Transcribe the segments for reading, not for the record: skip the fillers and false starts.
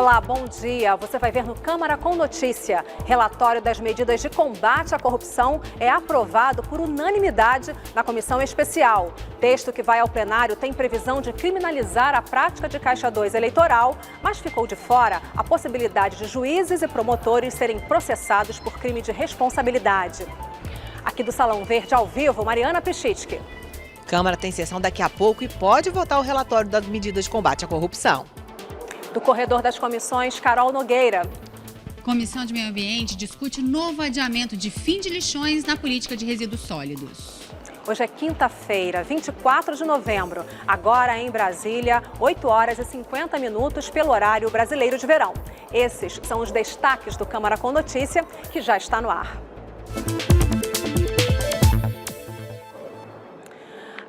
Olá, bom dia. Você vai ver no Câmara com Notícia. Relatório das medidas de combate à corrupção é aprovado por unanimidade na comissão especial. Texto que vai ao plenário tem previsão de criminalizar a prática de Caixa 2 eleitoral, mas ficou de fora a possibilidade de juízes e promotores serem processados por crime de responsabilidade. Aqui do Salão Verde, ao vivo, Mariana Pichitsky. Câmara tem sessão daqui a pouco e pode votar o relatório das medidas de combate à corrupção. Do corredor das comissões, Carol Nogueira. Comissão de Meio Ambiente discute novo adiamento de fim de lixões na política de resíduos sólidos. Hoje é quinta-feira, 24 de novembro. Agora em Brasília, 8 horas e 50 minutos pelo horário brasileiro de verão. Esses são os destaques do Câmara com Notícia, que já está no ar.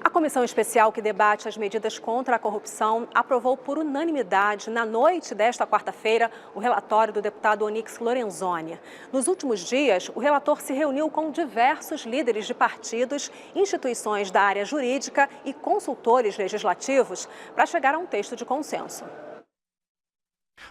A comissão especial que debate as medidas contra a corrupção aprovou por unanimidade, na noite desta quarta-feira, o relatório do deputado Onyx Lorenzoni. Nos últimos dias, o relator se reuniu com diversos líderes de partidos, instituições da área jurídica e consultores legislativos para chegar a um texto de consenso.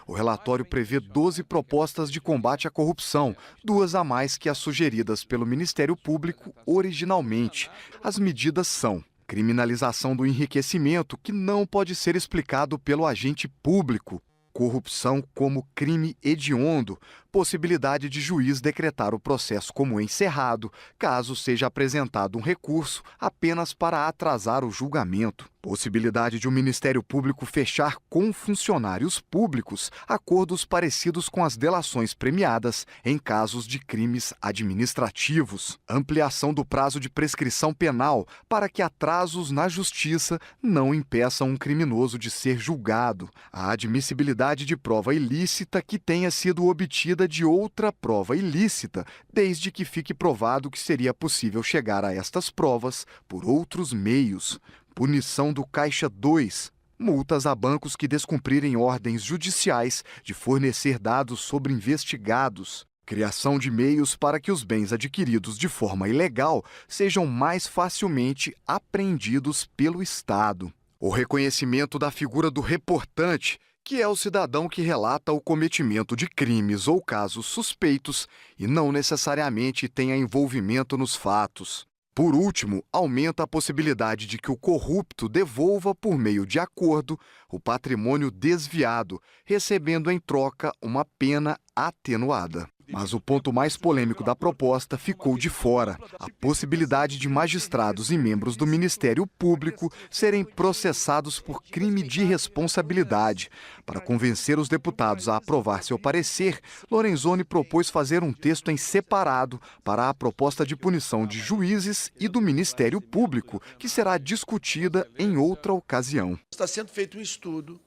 O relatório prevê 12 propostas de combate à corrupção, 2 a mais que as sugeridas pelo Ministério Público originalmente. As medidas são: criminalização do enriquecimento, que não pode ser explicado pelo agente público; corrupção como crime hediondo; possibilidade de juiz decretar o processo como encerrado, caso seja apresentado um recurso apenas para atrasar o julgamento; possibilidade de o Ministério Público fechar com funcionários públicos acordos parecidos com as delações premiadas em casos de crimes administrativos; ampliação do prazo de prescrição penal para que atrasos na justiça não impeçam um criminoso de ser julgado; a admissibilidade de prova ilícita que tenha sido obtida de outra prova ilícita, desde que fique provado que seria possível chegar a estas provas por outros meios; punição do Caixa 2, multas a bancos que descumprirem ordens judiciais de fornecer dados sobre investigados; criação de meios para que os bens adquiridos de forma ilegal sejam mais facilmente apreendidos pelo Estado; o reconhecimento da figura do reportante, que é o cidadão que relata o cometimento de crimes ou casos suspeitos e não necessariamente tenha envolvimento nos fatos. Por último, aumenta a possibilidade de que o corrupto devolva, por meio de acordo, o patrimônio desviado, recebendo em troca uma pena atenuada. Mas o ponto mais polêmico da proposta ficou de fora: a possibilidade de magistrados e membros do Ministério Público serem processados por crime de responsabilidade. Para convencer os deputados a aprovar seu parecer, Lorenzoni propôs fazer um texto em separado para a proposta de punição de juízes e do Ministério Público, que será discutida em outra ocasião. Está sendo feito um estudo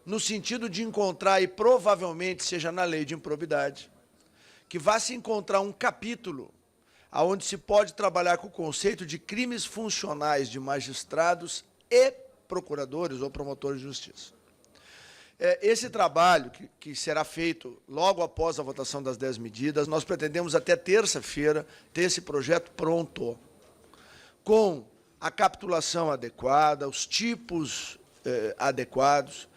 no sentido de encontrar, e provavelmente seja na lei de improbidade, que vá se encontrar um capítulo onde se pode trabalhar com o conceito de crimes funcionais de magistrados e procuradores ou promotores de justiça. Esse trabalho, que será feito logo após a votação das 10 medidas, nós pretendemos até terça-feira ter esse projeto pronto, com a capitulação adequada, os tipos adequados,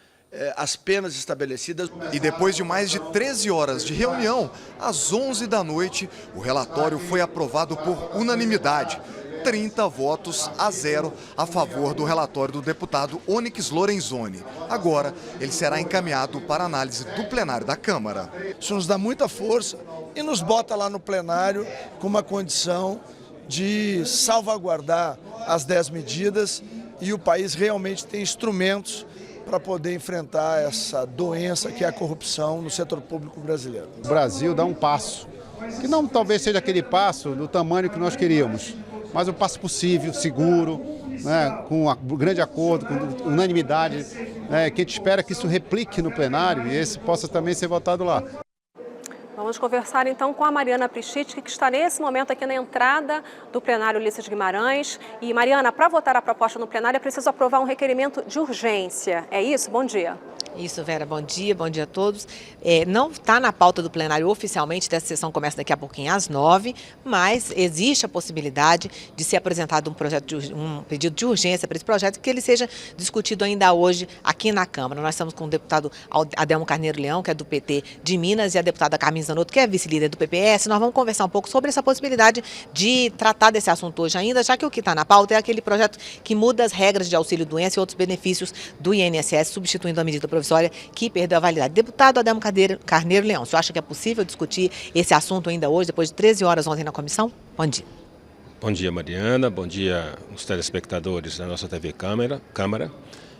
as penas estabelecidas. E depois de mais de 13 horas de reunião, às 11 da noite, o relatório foi aprovado por unanimidade. 30 votos a 0 a favor do relatório do deputado Onyx Lorenzoni. Agora, ele será encaminhado para análise do plenário da Câmara. Isso nos dá muita força e nos bota lá no plenário com uma condição de salvaguardar as 10 medidas, e o país realmente tem instrumentos para poder enfrentar essa doença que é a corrupção no setor público brasileiro. O Brasil dá um passo, que não talvez seja aquele passo do tamanho que nós queríamos, mas um passo possível, seguro, né, com um grande acordo, com unanimidade, que a gente espera que isso replique no plenário e esse possa também ser votado lá. Vamos conversar então com a Mariana Prischitski, que está nesse momento aqui na entrada do plenário Ulisses Guimarães. E Mariana, para votar a proposta no plenário é preciso aprovar um requerimento de urgência. É isso? Bom dia. Isso, Vera, bom dia a todos. Não está na pauta do plenário oficialmente, dessa sessão começa daqui a pouquinho às 9h, mas existe a possibilidade de ser apresentado um pedido de urgência para esse projeto, que ele seja discutido ainda hoje aqui na Câmara. Nós estamos com o deputado Adelmo Carneiro Leão, que é do PT de Minas, e a deputada Carmen Zanotto, que é vice-líder do PPS. Nós vamos conversar um pouco sobre essa possibilidade de tratar desse assunto hoje ainda, já que o que está na pauta é aquele projeto que muda as regras de auxílio-doença e outros benefícios do INSS, substituindo a medida provisória que perdeu a validade. Deputado Adelmo Carneiro Leão, você acha que é possível discutir esse assunto ainda hoje, depois de 13 horas ontem na comissão? Bom dia. Bom dia, Mariana. Bom dia aos telespectadores da nossa TV Câmara.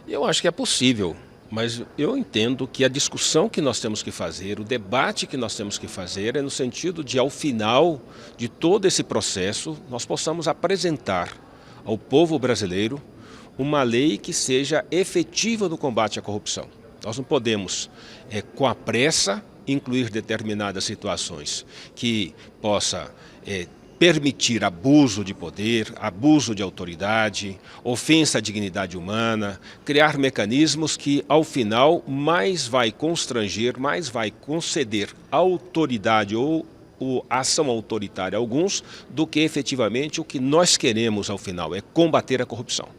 Eu acho que é possível, mas eu entendo que a discussão que nós temos que fazer, o debate que nós temos que fazer é no sentido de, ao final de todo esse processo, nós possamos apresentar ao povo brasileiro uma lei que seja efetiva no combate à corrupção. Nós não podemos, com a pressa, incluir determinadas situações que possa permitir abuso de poder, abuso de autoridade, ofensa à dignidade humana, criar mecanismos que, ao final, mais vai constranger, mais vai conceder autoridade ou ação autoritária a alguns, do que efetivamente o que nós queremos, ao final, é combater a corrupção.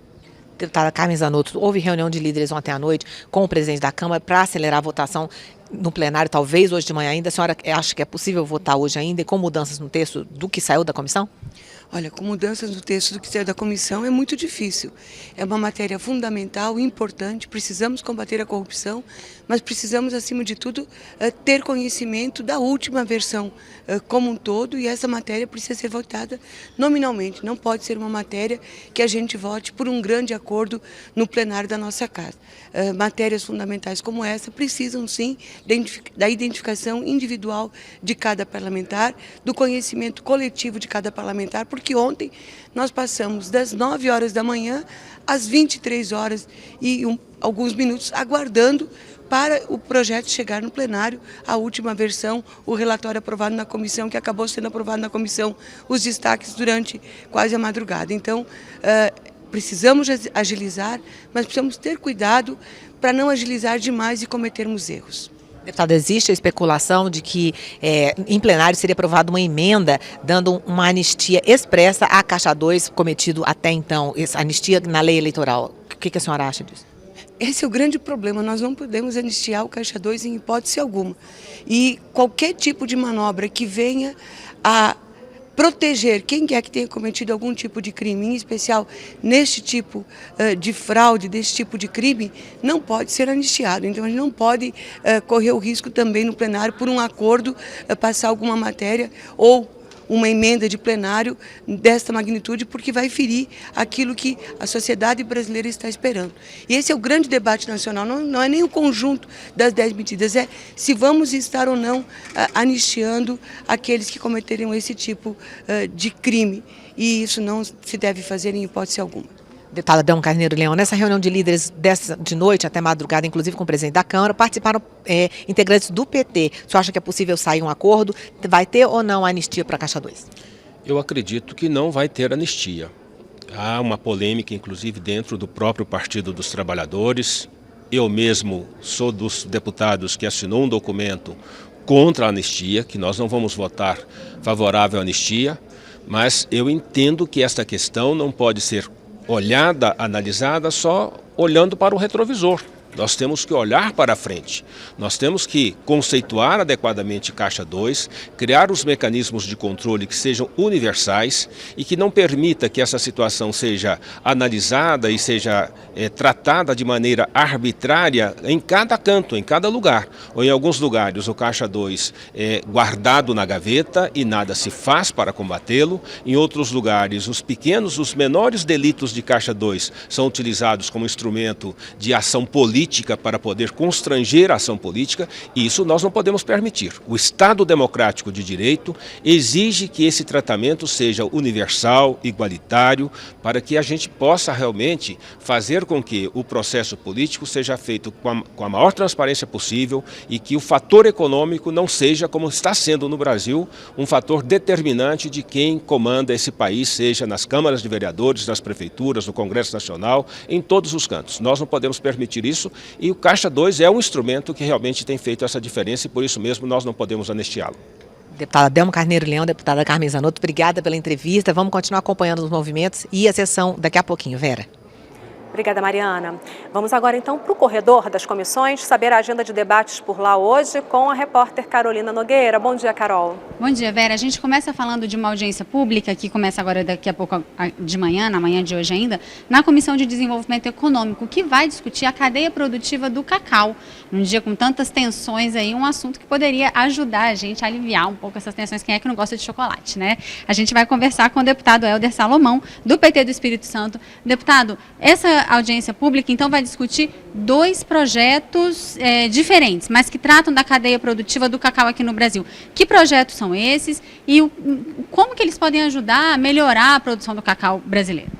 Deputada Carmen Zanotto, houve reunião de líderes ontem à noite com o presidente da Câmara para acelerar a votação no plenário, talvez hoje de manhã ainda. A senhora acha que é possível votar hoje ainda e com mudanças no texto do que saiu da comissão? Olha, com mudanças no texto do que saiu da comissão é muito difícil. É uma matéria fundamental, importante, precisamos combater a corrupção, mas precisamos, acima de tudo, ter conhecimento da última versão como um todo, e essa matéria precisa ser votada nominalmente. Não pode ser uma matéria que a gente vote por um grande acordo no plenário da nossa casa. Matérias fundamentais como essa precisam, sim, da identificação individual de cada parlamentar, do conhecimento coletivo de cada parlamentar, porque ontem nós passamos das 9 horas da manhã às 23 horas e alguns minutos aguardando para o projeto chegar no plenário, a última versão, o relatório aprovado na comissão, que acabou sendo aprovado na comissão, os destaques durante quase a madrugada. Então, precisamos agilizar, mas precisamos ter cuidado para não agilizar demais e cometermos erros. Deputada, existe a especulação de que em plenário seria aprovada uma emenda dando uma anistia expressa à Caixa 2 cometido até então, essa anistia na lei eleitoral. O que a senhora acha disso? Esse é o grande problema, nós não podemos anistiar o Caixa 2 em hipótese alguma. E qualquer tipo de manobra que venha a proteger quem quer que tenha cometido algum tipo de crime, em especial neste tipo de fraude, desse tipo de crime, não pode ser anistiado. Então a gente não pode correr o risco também no plenário, por um acordo, passar alguma matéria ou uma emenda de plenário desta magnitude, porque vai ferir aquilo que a sociedade brasileira está esperando. E esse é o grande debate nacional, não é nem o conjunto das 10 medidas, é se vamos estar ou não anistiando aqueles que cometeriam esse tipo de crime. E isso não se deve fazer em hipótese alguma. Deputada Adelmo Carneiro Leão, nessa reunião de líderes de noite até madrugada, inclusive com o presidente da Câmara, participaram integrantes do PT. Você acha que é possível sair um acordo? Vai ter ou não anistia para a Caixa 2? Eu acredito que não vai ter anistia. Há uma polêmica, inclusive, dentro do próprio Partido dos Trabalhadores. Eu mesmo sou dos deputados que assinou um documento contra a anistia, que nós não vamos votar favorável à anistia, mas eu entendo que esta questão não pode ser olhada, analisada só olhando para o retrovisor. Nós temos que olhar para a frente. Nós temos que conceituar adequadamente Caixa 2, criar os mecanismos de controle que sejam universais e que não permita que essa situação seja analisada e seja tratada de maneira arbitrária em cada canto, em cada lugar. Ou em alguns lugares o Caixa 2 é guardado na gaveta e nada se faz para combatê-lo. Em outros lugares os menores delitos de Caixa 2 são utilizados como instrumento de ação política política para poder constranger a ação política, e isso nós não podemos permitir. O Estado democrático de direito exige que esse tratamento seja universal, igualitário, para que a gente possa realmente fazer com que o processo político seja feito com a maior transparência possível e que o fator econômico não seja, como está sendo no Brasil, um fator determinante de quem comanda esse país, seja nas câmaras de vereadores, nas prefeituras, no Congresso Nacional, em todos os cantos. Nós não podemos permitir isso e o Caixa 2 é um instrumento que realmente tem feito essa diferença e por isso mesmo nós não podemos anistiá-lo. Deputada Delma Carneiro Leão, deputada Carmen Zanotto, obrigada pela entrevista. Vamos continuar acompanhando os movimentos e a sessão daqui a pouquinho. Vera. Obrigada, Mariana. Vamos agora, então, para o corredor das comissões, saber a agenda de debates por lá hoje com a repórter Carolina Nogueira. Bom dia, Carol. Bom dia, Vera. A gente começa falando de uma audiência pública, que começa agora daqui a pouco de manhã, na manhã de hoje ainda, na Comissão de Desenvolvimento Econômico, que vai discutir a cadeia produtiva do cacau. Num dia com tantas tensões aí, um assunto que poderia ajudar a gente a aliviar um pouco essas tensões. Quem é que não gosta de chocolate, né? A gente vai conversar com o deputado Helder Salomão, do PT do Espírito Santo. Deputado, essa audiência pública, então, vai discutir 2 projetos diferentes, mas que tratam da cadeia produtiva do cacau aqui no Brasil. Que projetos são esses e como que eles podem ajudar a melhorar a produção do cacau brasileiro?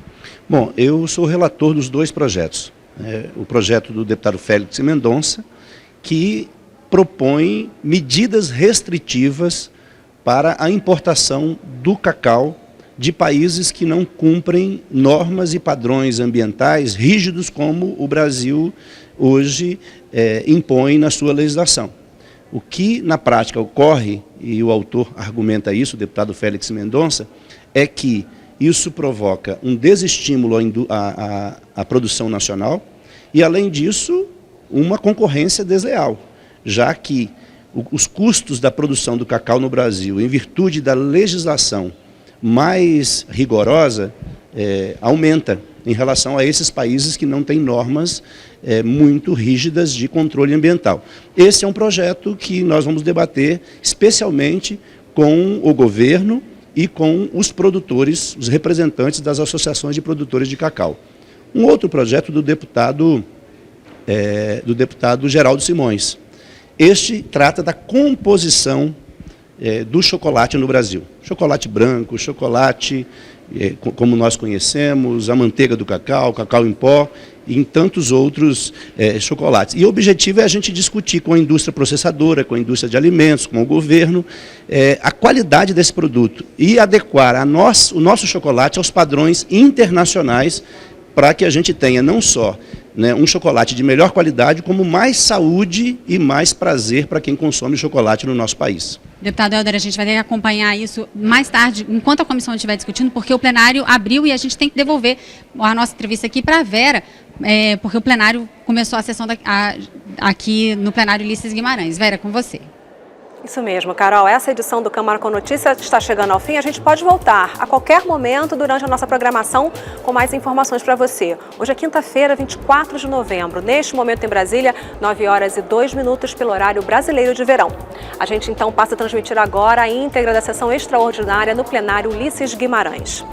Bom, eu sou relator dos 2 projetos. O projeto do deputado Félix Mendonça, que propõe medidas restritivas para a importação do cacau de países que não cumprem normas e padrões ambientais rígidos como o Brasil hoje impõe na sua legislação. O que na prática ocorre, e o autor argumenta isso, o deputado Félix Mendonça, é que isso provoca um desestímulo à produção nacional e, além disso, uma concorrência desleal, já que os custos da produção do cacau no Brasil, em virtude da legislação mais rigorosa, aumenta em relação a esses países que não têm normas muito rígidas de controle ambiental. Esse é um projeto que nós vamos debater especialmente com o governo e com os produtores, os representantes das associações de produtores de cacau. Um outro projeto do deputado Geraldo Simões. Este trata da composição do chocolate no Brasil. Chocolate branco, chocolate como nós conhecemos, a manteiga do cacau, cacau em pó e em tantos outros chocolates. E o objetivo é a gente discutir com a indústria processadora, com a indústria de alimentos, com o governo, a qualidade desse produto e adequar o nosso chocolate aos padrões internacionais para que a gente tenha não só um chocolate de melhor qualidade, como mais saúde e mais prazer para quem consome chocolate no nosso país. Deputado Helder, a gente vai ter que acompanhar isso mais tarde, enquanto a comissão estiver discutindo, porque o plenário abriu e a gente tem que devolver a nossa entrevista aqui para a Vera, porque o plenário começou a sessão aqui no plenário Ulisses Guimarães. Vera, com você. Isso mesmo, Carol. Essa edição do Câmara com Notícia está chegando ao fim. A gente pode voltar a qualquer momento durante a nossa programação com mais informações para você. Hoje é quinta-feira, 24 de novembro. Neste momento em Brasília, 9h02 pelo horário brasileiro de verão. A gente então passa a transmitir agora a íntegra da sessão extraordinária no plenário Ulisses Guimarães.